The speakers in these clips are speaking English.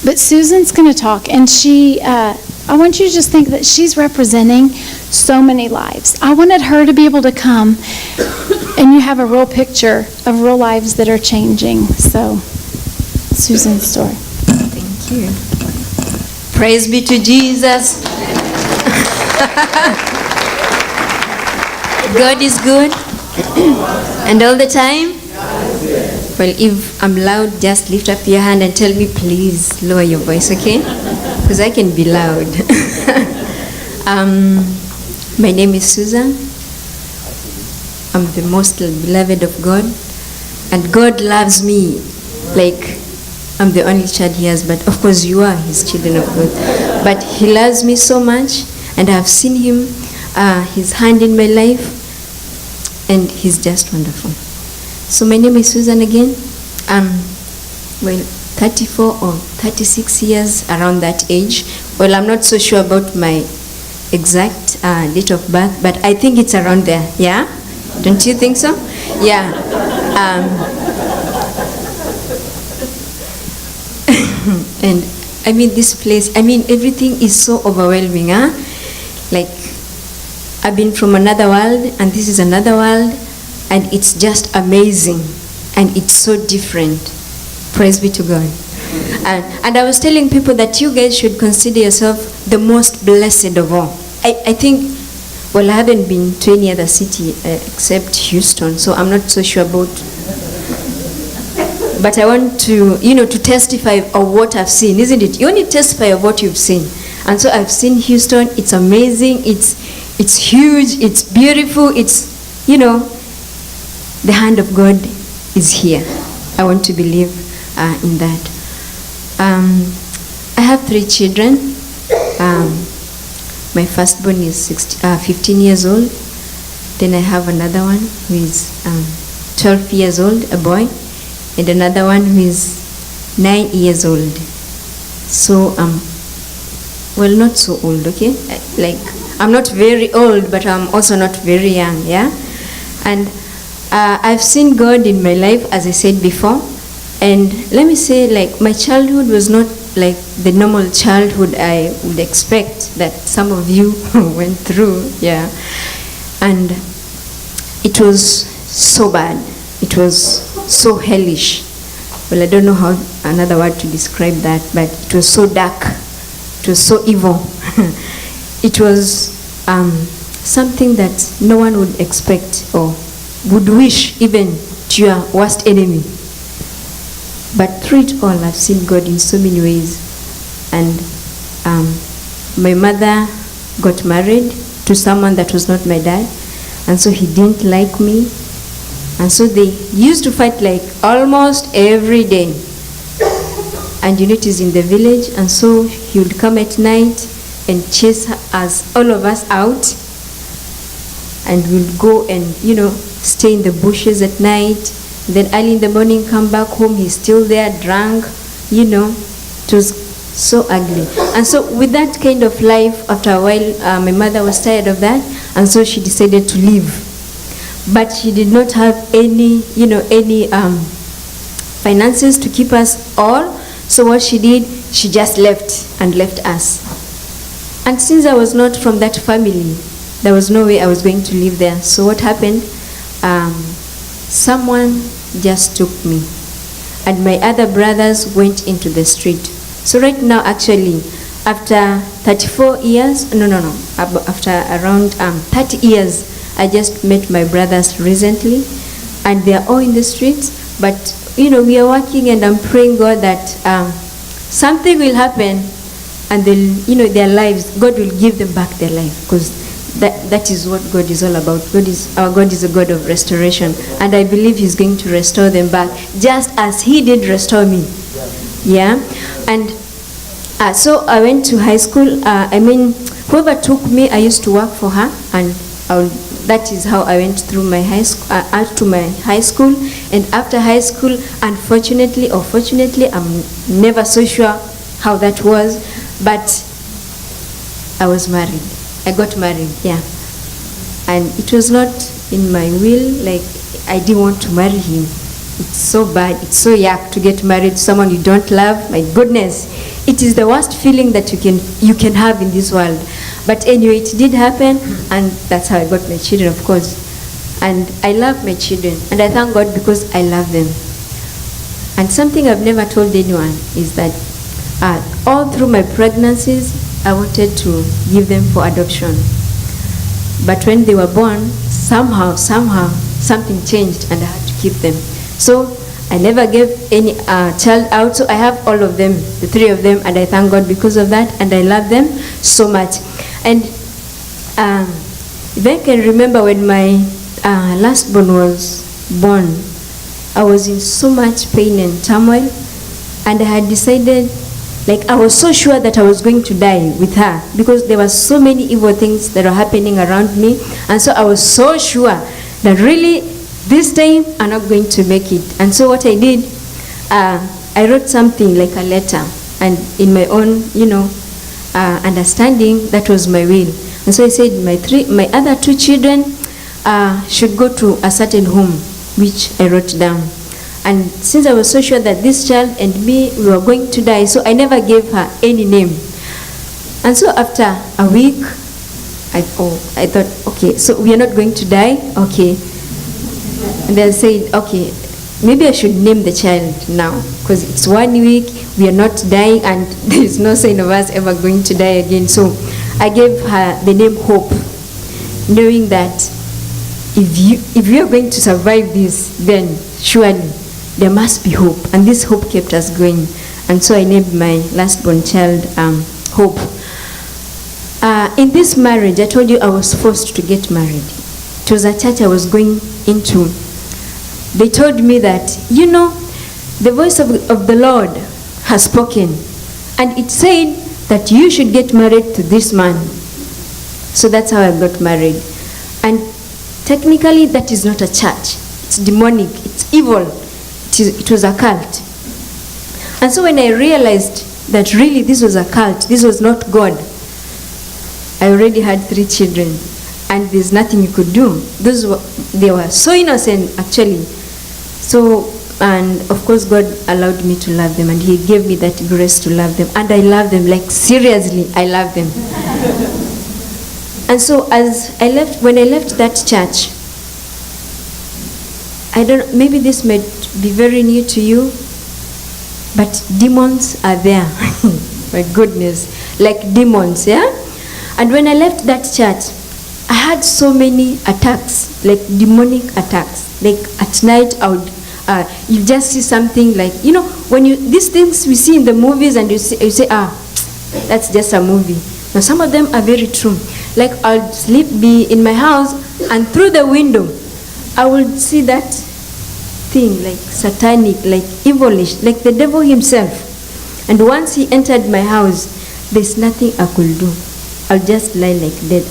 But Susan's going to talk, and I want you to just think that she's representing so many lives. I wanted her to be able to come, and you have a real picture of real lives that are changing. So, Susan's story. Thank you. Praise be to Jesus. God is good, and all the time. Well, if I'm loud, just lift up your hand and tell me, please lower your voice, okay? Because I can be loud. My name is Susan. I'm the most beloved of God. And God loves me like I'm the only child he has. But of course you are his children of God. But he loves me so much. And I've seen him, his hand in my life. And he's just wonderful. So my name is Susan again. Well, 34 or 36 years, around that age. Well, I'm not so sure about my exact date of birth, but I think it's around there, yeah? Don't you think so? Yeah. And I mean, this place, I mean, everything is so overwhelming, huh? Like, I've been from another world, and this is another world, and it's just amazing, and it's so different. Praise be to God. And I was telling people that you guys should consider yourself the most blessed of all. I think, well, I haven't been to any other city except Houston, so I'm not so sure about. But I want to, to testify of what I've seen, isn't it? You only testify of what you've seen. And so I've seen Houston. It's amazing. It's huge. It's beautiful. It's, the hand of God is here. I want to believe in that. I have 3 children. My firstborn is 15 years old. Then I have another one who is 12 years old, a boy, and another one who is 9 years old. So, well, not so old, okay? Like, I'm not very old, but I'm also not very young, yeah? And I've seen God in my life, as I said before. And let me say, like, my childhood was not like the normal childhood I would expect that some of you went through, yeah. And it was so bad. It was so hellish. Well, I don't know how another word to describe that, but it was so dark. It was so evil. It was something that no one would expect or would wish even to your worst enemy. But through it all, I've seen God in so many ways. And my mother got married to someone that was not my dad. And so he didn't like me. And so they used to fight like almost every day. And it is in the village. And so he would come at night and chase us, all of us out. And we'd go and, stay in the bushes at night. Then early in the morning, come back home, he's still there, drunk, It was so ugly. And so with that kind of life, after a while, my mother was tired of that, and so she decided to leave. But she did not have any finances to keep us all. So what she did, she just left and left us. And since I was not from that family, there was no way I was going to live there. So what happened? Someone just took me, and my other brothers went into the street. So right now, actually, after 34 years, after around 30 years, I just met my brothers recently, and they are all in the streets. But we are working, and I'm praying God that something will happen, and they'll, their lives, God will give them back their life, because that is what God is all about. Our God is a God of restoration, and I believe He's going to restore them back, just as He did restore me. Yeah, and so I went to high school. Whoever took me, I used to work for her, and that is how I went through my high school, to my high school. And after high school, unfortunately or fortunately, I'm never so sure how that was, but I was married. I got married, yeah. And it was not in my will, like I didn't want to marry him. It's so bad, it's so yuck to get married to someone you don't love. My goodness, it is the worst feeling that you can have in this world. But anyway, it did happen, and that's how I got my children, of course. And I love my children, and I thank God because I love them. And something I've never told anyone is that all through my pregnancies, I wanted to give them for adoption. But when they were born, somehow, something changed and I had to keep them. So I never gave any child out, so I have all of them, the 3 of them, and I thank God because of that, and I love them so much. And if I can remember when my last born was born, I was in so much pain and turmoil, and I had decided, like I was so sure that I was going to die with her because there were so many evil things that were happening around me, and so I was so sure that really this time I'm not going to make it. And so what I did, I wrote something like a letter, and in my own, understanding, that was my will. And so I said my other 2 children should go to a certain home, which I wrote down. And since I was so sure that this child and me, we were going to die, so I never gave her any name. And so after a week, I thought, okay, so we are not going to die, okay. And then I said, okay, maybe I should name the child now, because it's 1 week, we are not dying, and there is no sign of us ever going to die again. So I gave her the name Hope, knowing that if you are going to survive this, then surely there must be hope. And this hope kept us going. And so I named my last born child Hope. In this marriage, I told you I was forced to get married. It was a church I was going into. They told me that, the voice of the Lord has spoken, and it said that you should get married to this man. So that's how I got married. And technically, that is not a church. It's demonic. It's evil. It was a cult. And so when I realized that really this was a cult, this was not God, I already had 3 children, and there's nothing you could do. They were so innocent, actually. So, and of course, God allowed me to love them, and He gave me that grace to love them. And I love them, like seriously, I love them. And so when I left that church, maybe this may be very new to you, but demons are there. My goodness, like demons, yeah? And when I left that church, I had so many attacks, like demonic attacks. Like at night, you just see something like, when these things we see in the movies, and you say, that's just a movie. Now some of them are very true. Like I'll be in my house, and through the window, I will see that thing, like satanic, like evilish, like the devil himself. And once he entered my house, there's nothing I could do. I'll just lie like dead.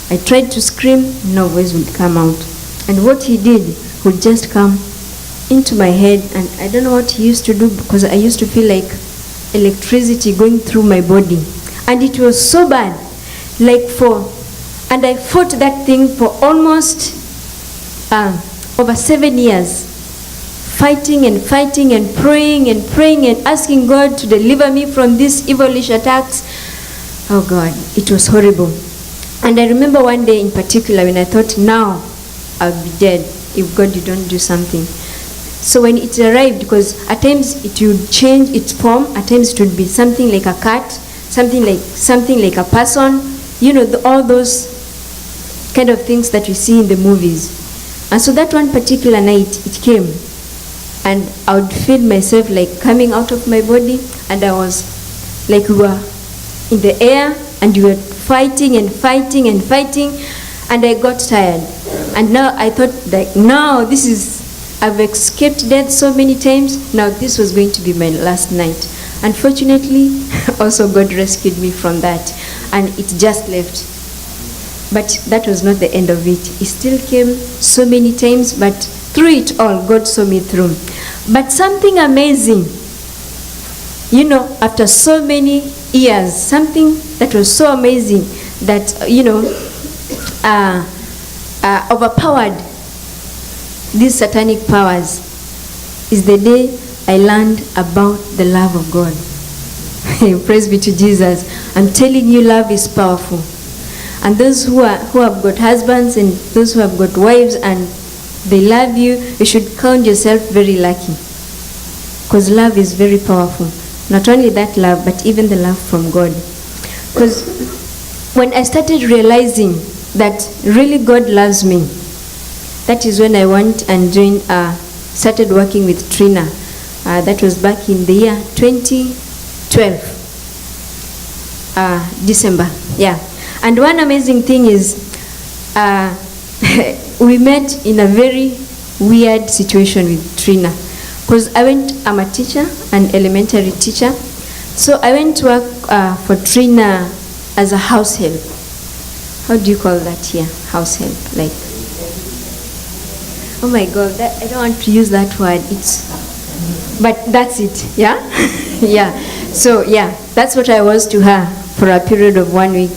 I tried to scream, no voice would come out. And what he did would just come into my head, and I don't know what he used to do, because I used to feel like electricity going through my body. And it was so bad, and I fought that thing for almost over 7 years. Fighting and praying and asking God to deliver me from these evilish attacks. Oh God, it was horrible. And I remember one day in particular when I thought, now I'll be dead if God, you don't do something. So when it arrived, because at times it would change its form, at times it would be something like a cat, something like a person, all those kind of things that we see in the movies. And so that one particular night, it came. And I would feel myself like coming out of my body, and I was like we were in the air, and we were fighting, and I got tired. And now I thought, like, now I've escaped death so many times, now this was going to be my last night. Unfortunately, also God rescued me from that, and it just left. But that was not the end of it. It still came so many times, but through it all, God saw me through. But something amazing, after so many years, something that was so amazing that, overpowered these satanic powers. is the day I learned about the love of God. Praise be to Jesus. I'm telling you, love is powerful. And those who have got husbands and those who have got wives and they love you, you should count yourself very lucky. Because love is very powerful. Not only that love, but even the love from God. Because when I started realizing that really God loves me, that is when I went and started working with Trina. That was back in the year 2012, December. Yeah. And one amazing thing is, we met in a very weird situation with Trina. Because I'm a teacher, an elementary teacher. So I went to work for Trina as a house help. How do you call that here? House help, like. Oh my God, I don't want to use that word. But that's it, yeah? Yeah. So yeah, that's what I was to her for a period of 1 week.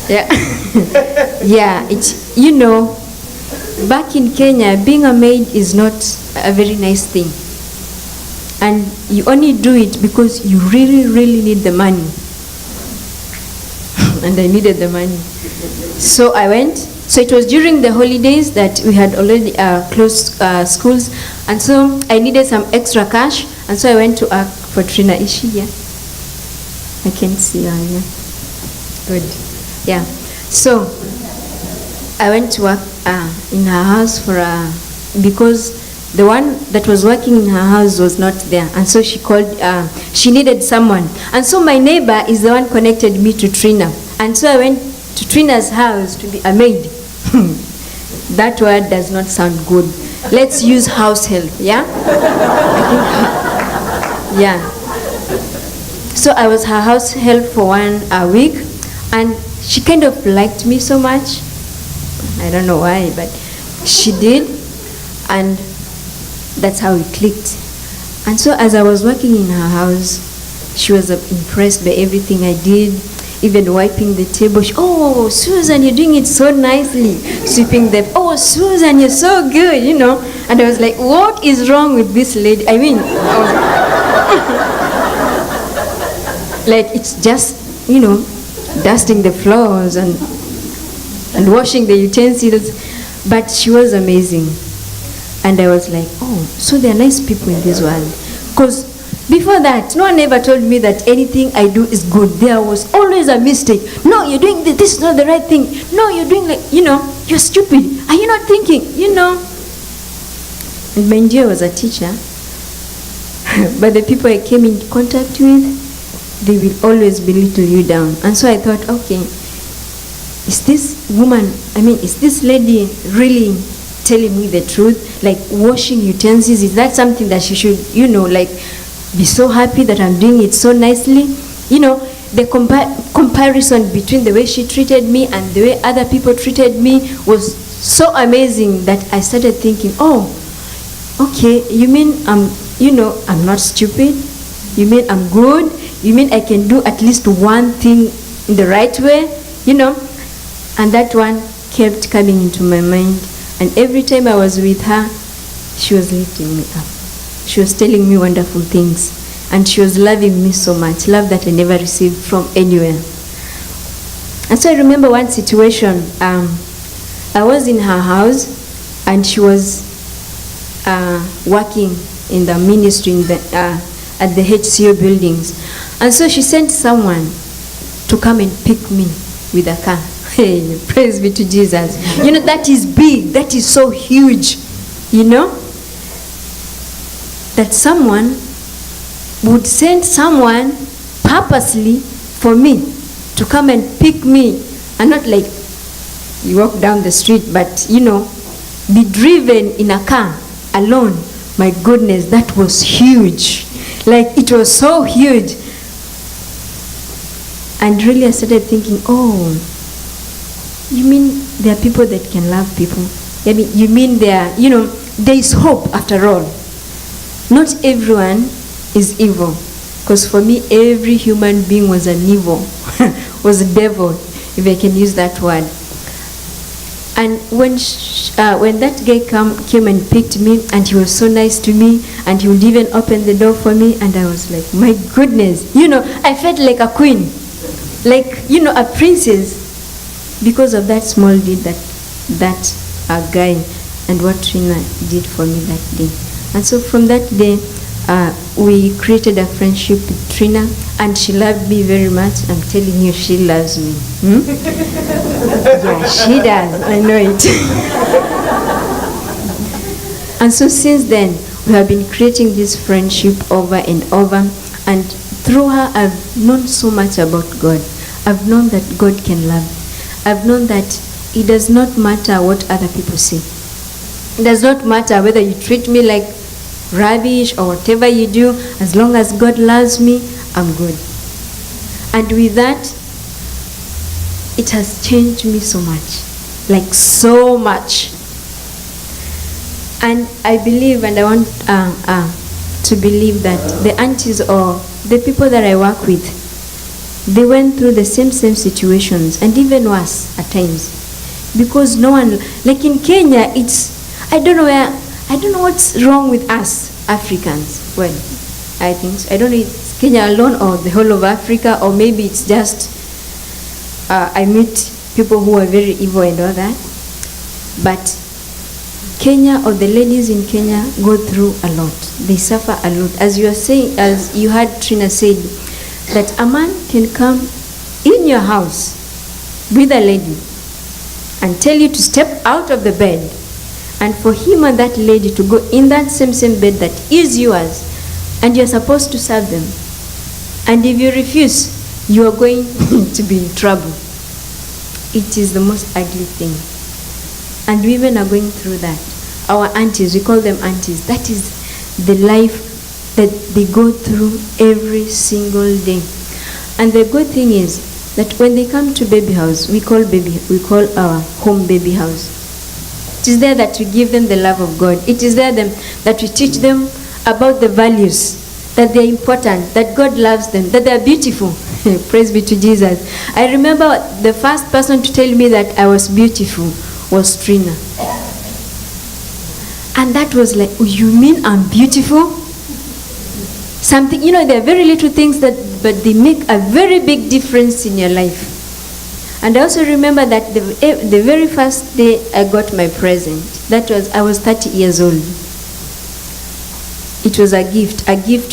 Yeah. Yeah, back in Kenya, being a maid is not a very nice thing. And you only do it because you really, really need the money. And I needed the money. So I went. So it was during the holidays that we had already closed schools. And so I needed some extra cash. And so I went to work for Trina. Is she here? I can see her here. Good. Yeah. So I went to work in her house because the one that was working in her house was not there. And so she called, she needed someone. And so my neighbor is the one connected me to Trina. And so I went to Trina's house to be a maid. That word does not sound good. Let's use house help, yeah? Yeah. So I was her house help for 1 week. And she kind of liked me so much. I don't know why, but she did. And that's how it clicked. And so as I was working in her house, she was impressed by everything I did, even wiping the table. Oh, Susan, you're doing it so nicely. Sweeping them. Oh, Susan, you're so good, And I was like, what is wrong with this lady? I mean, like it's just, dusting the floors and washing the utensils. But she was amazing. And I was like, oh, so there are nice people in this world. Because before that, no one ever told me that anything I do is good. There was always a mistake. No, you're doing this is not the right thing. No, you're doing you're stupid. Are you not thinking, And mind you, I was a teacher. But the people I came in contact with, they will always belittle you down. And so I thought, okay, is this lady really telling me the truth? Like washing utensils, is that something that she should, be so happy that I'm doing it so nicely? The comparison between the way she treated me and the way other people treated me was so amazing that I started thinking, oh, okay, you mean I'm not stupid? You mean I'm good? You mean I can do at least one thing in the right way? And that one kept coming into my mind. And every time I was with her, she was lifting me up. She was telling me wonderful things. And she was loving me so much, love that I never received from anywhere. And so I remember one situation. I was in her house, and she was working in the ministry at the HCO buildings. And so she sent someone to come and pick me with a car. Hey, praise be to Jesus. That is big. That is so huge. That someone would send someone purposely for me to come and pick me. And not like you walk down the street, but, be driven in a car alone. My goodness, that was huge. Like, it was so huge. And really I started thinking, oh, you mean there are people that can love people? You mean there is hope after all. Not everyone is evil. Because for me, every human being was an evil was a devil, if I can use that word. And when that guy came and picked me, and he was so nice to me, and he would even open the door for me, and I was like, my goodness, I felt like a queen, like, a princess, because of that small deed that guy and what Trina did for me that day. And so from that day, we created a friendship with Trina, and she loved me very much. I'm telling you, she loves me. Yeah, she does. I know it. And so since then, we have been creating this friendship over and over. And through her, I've known so much about God. I've known that God can love. I've known that it does not matter what other people say. It does not matter whether you treat me like rubbish or whatever you do. As long as God loves me, I'm good. And with that, it has changed me so much, like so much. And I believe, and I want to believe that the aunties or the people that I work with, they went through the same situations, and even worse at times. Because no one, like in Kenya, I don't know what's wrong with us Africans. Well, I think, I don't know if it's Kenya alone or the whole of Africa, or maybe it's just, I meet people who are very evil and all that. But Kenya, or the ladies in Kenya, go through a lot. They suffer a lot. As you are saying, as you heard Trina said, that a man can come in your house with a lady and tell you to step out of the bed, and for him and that lady to go in that same bed that is yours, and you're supposed to serve them. And if you refuse, you are going to be in trouble. It is the most ugly thing. And women are going through that. Our aunties, we call them aunties. That is the life that they go through every single day. And the good thing is that when they come to baby house, we call our home baby house. It is there that we give them the love of God. It is there that we teach them about the values, that they are important, that God loves them, that they are beautiful. Praise be to Jesus. I remember the first person to tell me that I was beautiful was Trina. And that was like, oh, you mean I'm beautiful? Something, there are very little things but they make a very big difference in your life. And I also remember that the very first day I got my present, I was 30 years old. It was a gift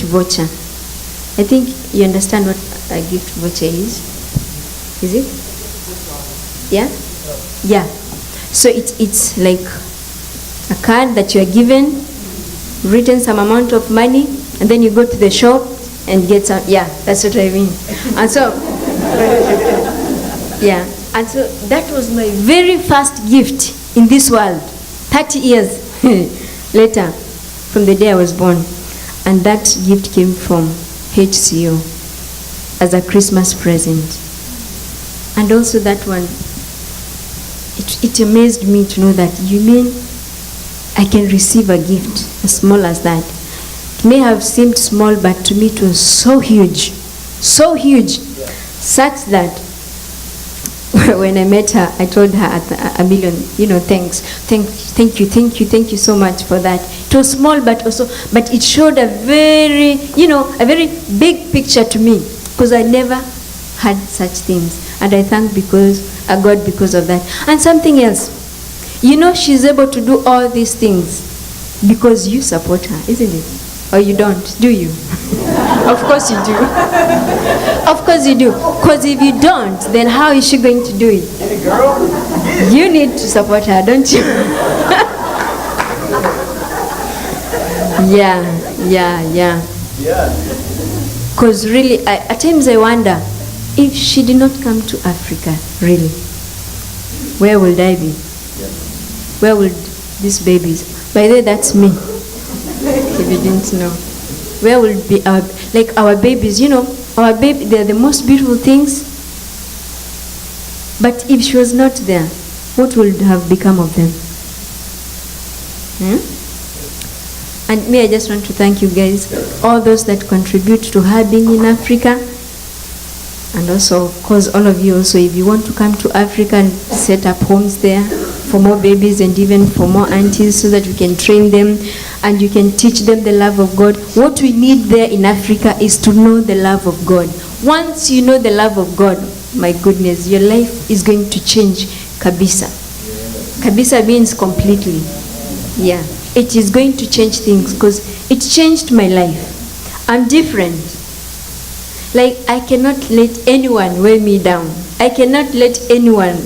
voucher. I think you understand what a gift voucher is. Is it? Yeah? Yeah. So it's like a card that you are given, written some amount of money, and then you go to the shop and get some. Yeah, that's what I mean. And so, yeah. And so that was my very first gift in this world, 30 years later, from the day I was born. And that gift came from HCO as a Christmas present. And also that one, it amazed me to know that, you mean I can receive a gift as small as that. It may have seemed small, but to me it was so huge, such that when I met her, I told her a million, thanks. Thank you so much for that. It was small, but it showed a very big picture to me, because I never had such things. And I thank God because of that. And something else, she's able to do all these things because you support her, isn't it? Or you don't, do you? Of course you do. Of course you do. Because if you don't, then how is she going to do it? You need to support her, don't you? Yeah. Because really, at times I wonder, if she did not come to Africa, really, where would I be? Where would these babies? By the way, that's me. If you didn't know, where will be our babies? Our baby, they're the most beautiful things. But if she was not there, what would have become of them? And me, I just want to thank you guys, all those that contribute to her being in Africa. And also, of course, all of you also, if you want to come to Africa and set up homes there for more babies and even for more aunties so that we can train them and you can teach them the love of God. What we need there in Africa is to know the love of God. Once you know the love of God, my goodness, your life is going to change kabisa. Kabisa means completely. Yeah, it is going to change things because it changed my life. I'm different. Like, I cannot let anyone weigh me down. I cannot let anyone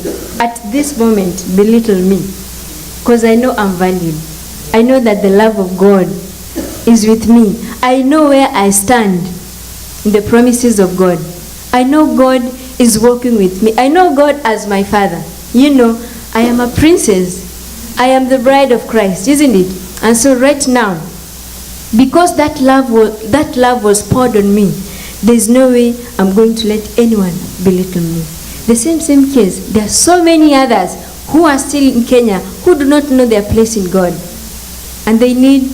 at this moment belittle me because I know I'm valued. I know that the love of God is with me. I know where I stand in the promises of God. I know God is working with me. I know God as my Father. You know, I am a princess. I am the bride of Christ, isn't it? And so right now, because that love was poured on me, there's no way I'm going to let anyone belittle me. The same case, there are so many others who are still in Kenya who do not know their place in God. And they need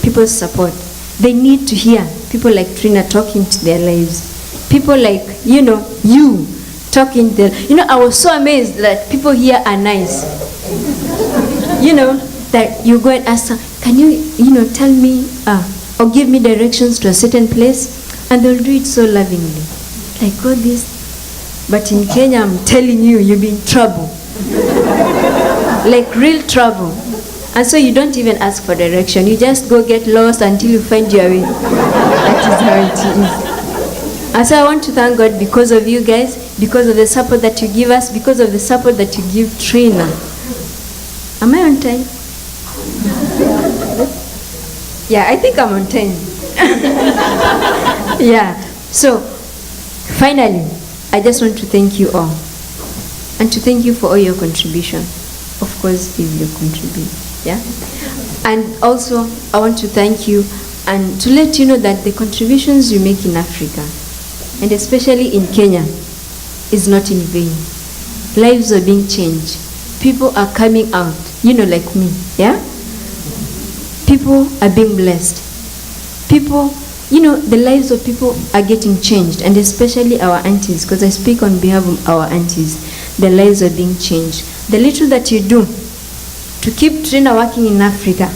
people's support. They need to hear people like Trina talking to their lives. People like, you talking to them. I was so amazed that people here are nice. That you go and ask them, can you, tell me or give me directions to a certain place? And they'll do it so lovingly. Like, God, this. But in Kenya, I'm telling you, you'll be in trouble. Like real trouble. And so you don't even ask for direction. You just go get lost until you find your way. That is how it is. And so I want to thank God because of you guys, because of the support that you give us, because of the support that you give Trina. Am I on time? Yeah, I think I'm on time. Yeah. So, finally, I just want to thank you all. And to thank you for all your contribution. Of course, if you contribute. Yeah? And also, I want to thank you and to let you know that the contributions you make in Africa, and especially in Kenya, is not in vain. Lives are being changed. People are coming out, like me. Yeah? People are being blessed. People, the lives of people are getting changed, and especially our aunties, because I speak on behalf of our aunties. The lives are being changed. The little that you do to keep Trina working in Africa,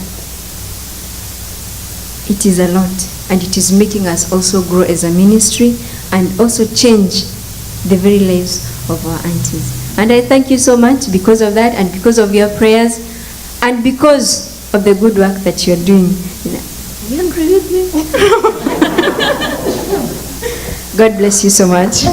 it is a lot, and it is making us also grow as a ministry and also change the very lives of our aunties. And I thank you so much because of that and because of your prayers and because of the good work that you're doing. You agree with me? God bless you so much.